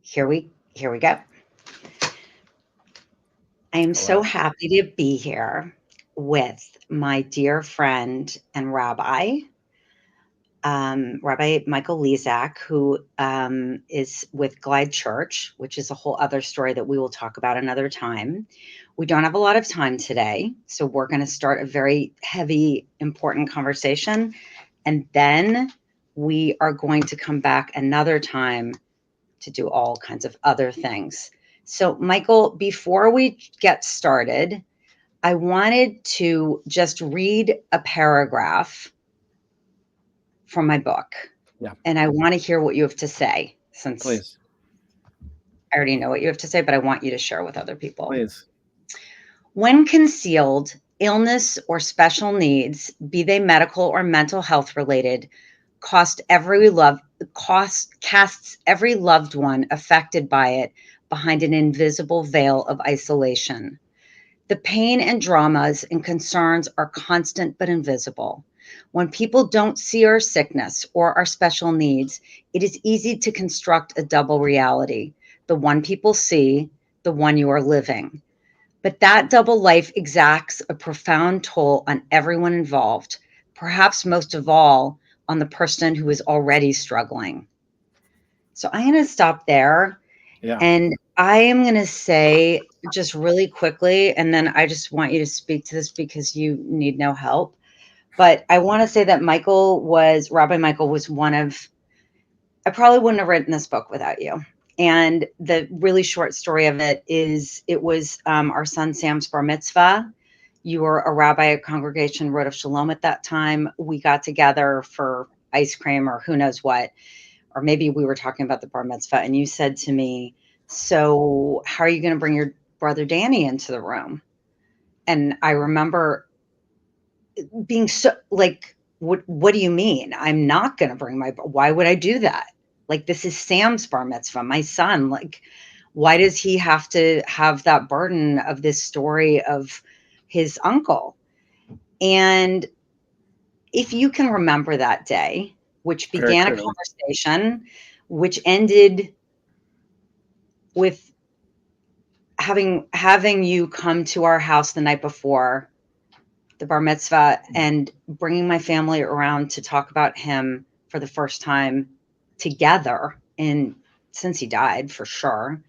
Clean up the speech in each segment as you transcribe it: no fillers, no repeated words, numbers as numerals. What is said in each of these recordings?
Here we go. I am Oh, so wow. happy to be here with my dear friend and rabbi, Rabbi Michael Lezak, who is with Glide Church, which is a whole other story that we will talk about another time. We don't have a lot of time today, so we're going to start a very heavy, important conversation, and then we are going to come back another time to do all kinds of other things. So, Michael, before we get started, I wanted to just read a paragraph from my book, Yeah, and I want to hear what you have to say since please, I already know what you have to say, but I want you to share with other people. please. When concealed, illness or special needs, be they medical or mental health related, casts every loved one affected by it behind an invisible veil of isolation. The pain and dramas and concerns are constant but invisible. When people don't see our sickness or our special needs, it is easy to construct a double reality: the one people see, the one you are living. But that double life exacts a profound toll on everyone involved, perhaps most of all on the person who is already struggling. So I'm going to stop there, Yeah, and I am going to say just really quickly, and then I just want you to speak to this because you need no help. But I want to say that Rabbi Michael was one of, I probably wouldn't have written this book without you. And the really short story of it is it was our son Sam's bar mitzvah. You were a rabbi at Congregation Rodef Sholom at that time. We got together for ice cream or who knows what, or maybe we were talking about the bar mitzvah, and you said to me, "So, how are you going to bring your brother Danny into the room?" And I remember being so like, what do you mean? I'm not going to bring why would I do that? Like, this is Sam's bar mitzvah, my son. Like, why does he have to have that burden of this story of his uncle? And if you can remember that day, which very began a clearly. conversation, which ended with having you come to our house the night before the bar mitzvah and bringing my family around to talk about him for the first time together, and since he died, for sure.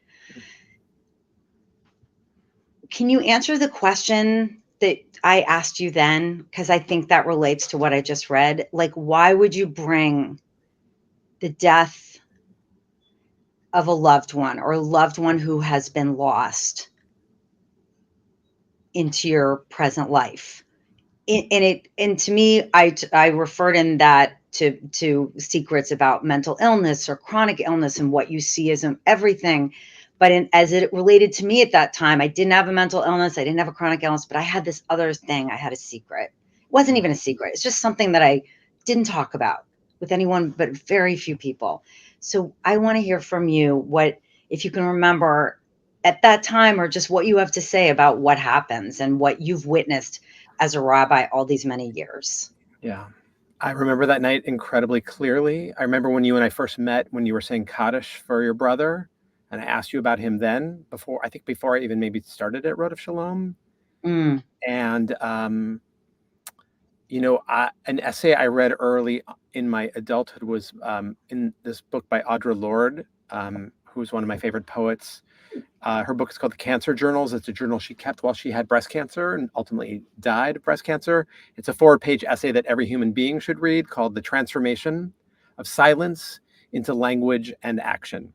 Can you answer the question that I asked you then? Because I think that relates to what I just read. Like, why would you bring the death of a loved one or a loved one who has been lost into your present life? And to me, I referred in that to secrets about mental illness or chronic illness and what you see as everything. But as it related to me at that time, I didn't have a mental illness, I didn't have a chronic illness, but I had this other thing. I had a secret. It wasn't even a secret. It's just something that I didn't talk about with anyone but very few people. So I want to hear from you, what, if you can remember at that time, or just what you have to say about what happens and what you've witnessed as a rabbi all these many years. Yeah. I remember that night incredibly clearly. I remember when you and I first met, when you were saying Kaddish for your brother, and I asked you about him then, before I even maybe started at Rodef Sholom. Mm, And, an essay I read early in my adulthood was in this book by Audre Lorde, who's one of my favorite poets. Her book is called The Cancer Journals. It's a journal she kept while she had breast cancer and ultimately died of breast cancer. It's a 4-page essay that every human being should read called The Transformation of Silence into Language and Action.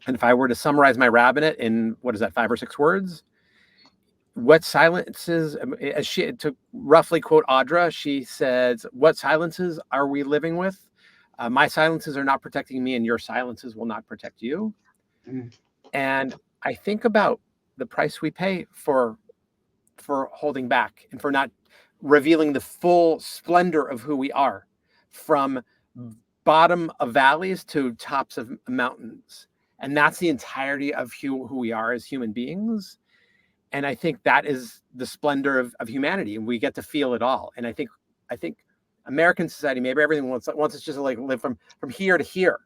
And if I were to summarize my rabbinate in, what is that, 5 or 6 words? What silences, as she, to roughly quote Audra, she says, what silences are we living with? My silences are not protecting me, and your silences will not protect you. mm, And I think about the price we pay for holding back and for not revealing the full splendor of who we are, from bottom of valleys to tops of mountains. And that's the entirety of who we are as human beings. And I think that is the splendor of humanity, and we get to feel it all. And I think American society, maybe everything wants us just to like live from here to here.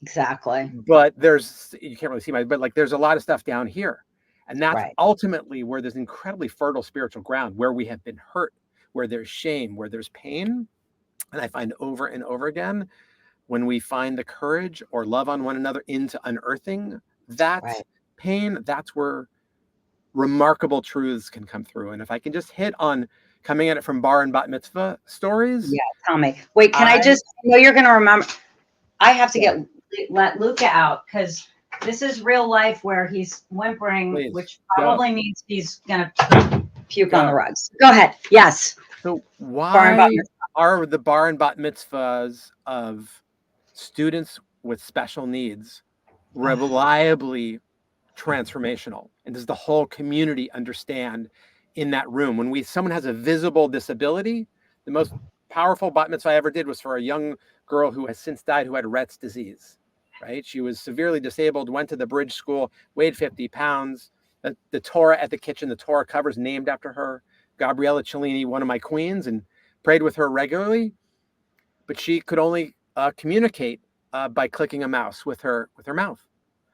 Exactly. But you can't really see but like there's a lot of stuff down here. And that's Right. ultimately where there's incredibly fertile spiritual ground, where we have been hurt, where there's shame, where there's pain. And I find over and over again, when we find the courage or love on one another into unearthing that Right. pain, that's where remarkable truths can come through. And if I can just hit on coming at it from bar and bat mitzvah stories, Yeah. Tell me. Wait, can I I, just, I know you're going to remember. I have to yeah, let Luca out because this is real life where he's whimpering, please which go, probably means he's going to puke on the go. rugs. Go ahead. Yes. So Bar and why button. are the bar and bat mitzvahs of students with special needs reliably transformational? And does the whole community understand in that room when someone has a visible disability? The most powerful bat mitzvah I ever did was for a young girl who has since died, who had Rhett's disease. Right? She was severely disabled, went to the bridge school, weighed 50 pounds. The Torah at the kitchen, the Torah covers named after her. Gabriella Cellini, one of my queens, and prayed with her regularly. But she could only communicate by clicking a mouse with her mouth.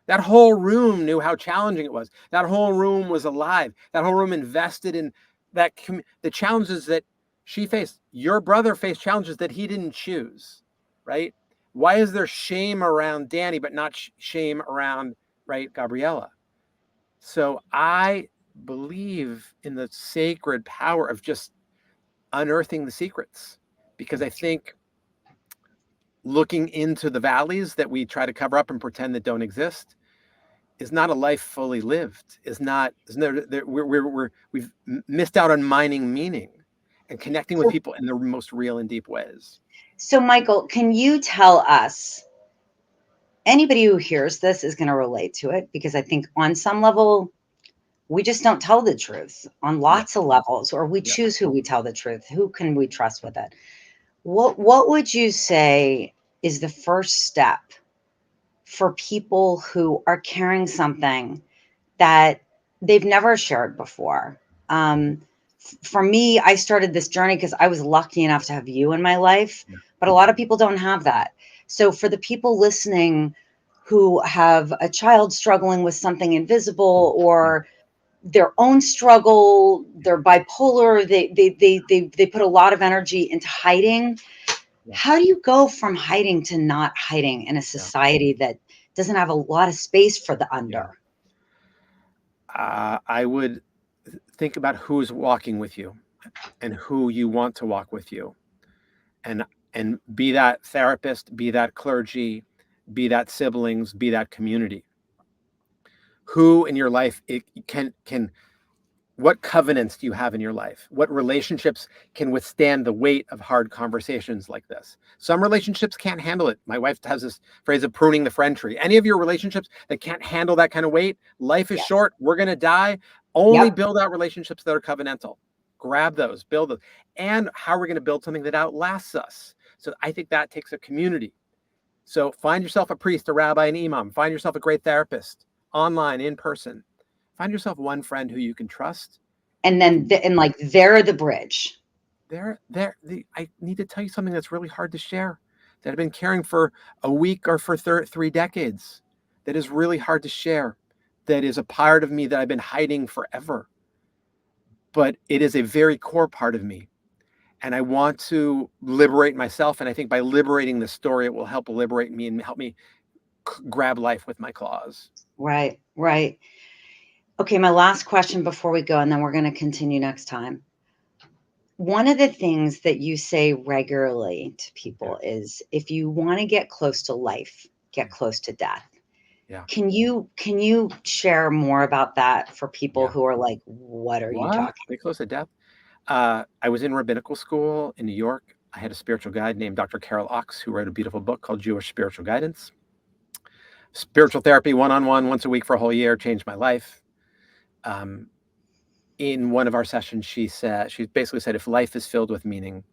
That whole room knew how challenging it was. That whole room was alive. That whole room invested in the challenges that she faced. Your brother faced challenges that he didn't choose, right? Why is there shame around Danny, but not shame around, right, Gabriella? So I believe in the sacred power of just unearthing the secrets, because I think looking into the valleys that we try to cover up and pretend that don't exist is not a life fully lived. We've missed out on mining meaning and connecting with So, people in the most real and deep ways. so Michael, can you tell us, anybody who hears this is going to relate to it because I think on some level, we just don't tell the truth on Yeah, lots of levels, or we yeah, choose who we tell the truth. Who can we trust with it? What would you say is the first step for people who are carrying something that they've never shared before? For me, I started this journey because I was lucky enough to have you in my life, yeah, but a lot of people don't have that. So for the people listening who have a child struggling with something invisible, yeah, or their own struggle, they're bipolar, they put a lot of energy into hiding. yeah, How do you go from hiding to not hiding in a yeah, society that doesn't have a lot of space for the yeah. under? I would think about who's walking with you and who you want to walk with you, and be that therapist, be that clergy, be that siblings, be that community. Who in your life it can what covenants do you have in your life? What relationships can withstand the weight of hard conversations like this? Some relationships can't handle it. My wife has this phrase of pruning the friend tree. Any of your relationships that can't handle that kind of weight, life is Yeah. short. We're going to die. Only Yep. build out relationships that are covenantal. Grab those, build those. And how we're going to build something that outlasts us. So I think that takes a community. So find yourself a priest, a rabbi, an imam. Find yourself a great therapist, online, in person. Find yourself one friend who you can trust. And then and like they're the bridge. I need to tell you something that's really hard to share, that I've been caring for a week or for 3 decades, that is really hard to share, that is a part of me that I've been hiding forever. But it is a very core part of me. And I want to liberate myself. And I think by liberating the story, it will help liberate me and help me grab life with my claws. Right, right. Okay, my last question before we go, and then we're going to continue next time. One of the things that you say regularly to Yeah. people is if you want to get close to life, get Yeah. close to death. Yeah. Can you share more about that for people Yeah. who are like, what are you What? talking? They close to death? I was in rabbinical school in New York. I had a spiritual guide named Dr. Carol Ox, who wrote a beautiful book called Jewish Spiritual Guidance. Spiritual therapy, one on one, once a week for a whole year, changed my life. Um, in one of our sessions, she basically said, if life is filled with meaning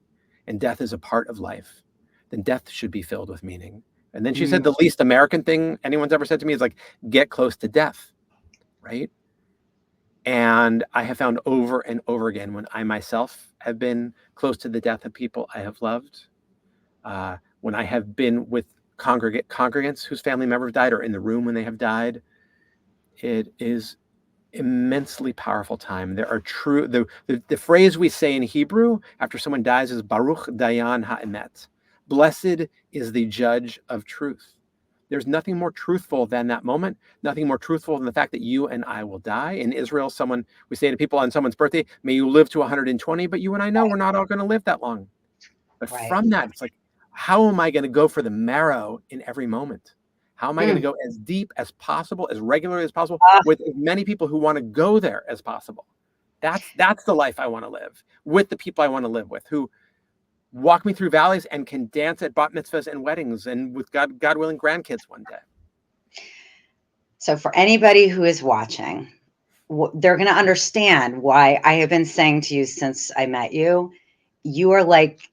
and death is a part of life, then death should be filled with meaning. And then she said, Mm, the least American thing anyone's ever said to me is like, get close to death, right? And I have found over and over again when I myself have been close to the death of people I have loved, when I have been with congregants whose family members died or in the room when they have died. It is immensely powerful time. There are the phrase we say in Hebrew after someone dies is Baruch Dayan Ha'emet. Blessed is the judge of truth. There's nothing more truthful than that moment, nothing more truthful than the fact that you and I will die. In Israel, we say to people on someone's birthday, may you live to 120, but you and I know we're not all going to live that long. But Right. from that, it's like, how am I going to go for the marrow in every moment? How am I going to go as deep as possible, as regularly as possible, with as many people who want to go there as possible? That's the life I want to live, with the people I want to live with, who walk me through valleys and can dance at bat mitzvahs and weddings and with God willing grandkids one day. So for anybody who is watching, they're going to understand why I have been saying to you since I met you, you are like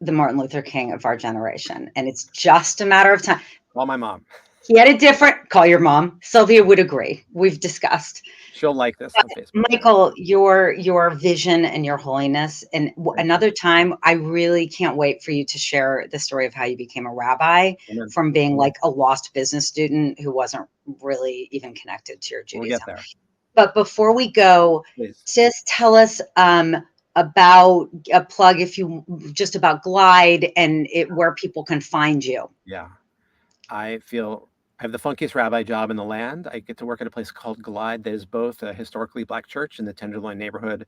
the Martin Luther King of our generation. And it's just a matter of time. Call my mom. He had a different, call your mom. Sylvia would agree. We've discussed. She'll like this on Facebook. Michael, your vision and your holiness. And another time, I really can't wait for you to share the story of how you became a rabbi. Amen. From being like a lost business student who wasn't really even connected to your Judaism. We'll get there. But before we go, Please. Just tell us about a plug, if you just about Glide and where people can find you. Yeah, I have the funkiest rabbi job in the land. I get to work at a place called Glide that is both a historically Black church in the Tenderloin neighborhood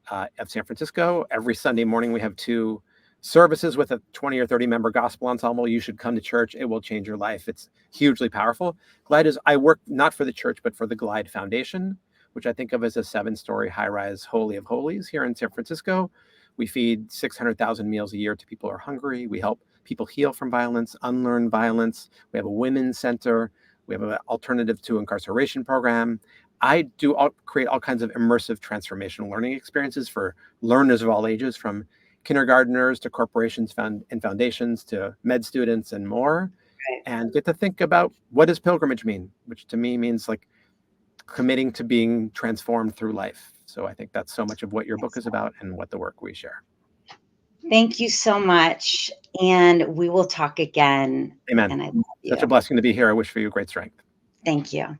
of San Francisco. Every Sunday morning we have 2 services with a 20 or 30 member gospel ensemble. You should come to church. It will change your life. It's hugely powerful. I work not for the church, but for the Glide Foundation, which I think of as a 7-story high-rise Holy of Holies here in San Francisco. We feed 600,000 meals a year to people who are hungry. We help people heal from violence, unlearn violence. We have a women's center. We have an alternative to incarceration program. I create all kinds of immersive transformational learning experiences for learners of all ages, from kindergarteners to corporations and foundations to med students and more, and get to think about, what does pilgrimage mean? Which to me means like committing to being transformed through life. So I think that's so much of what your book is about and what the work we share. Thank you so much. And we will talk again. Amen. And I love you. Such a blessing to be here. I wish for you great strength. Thank you.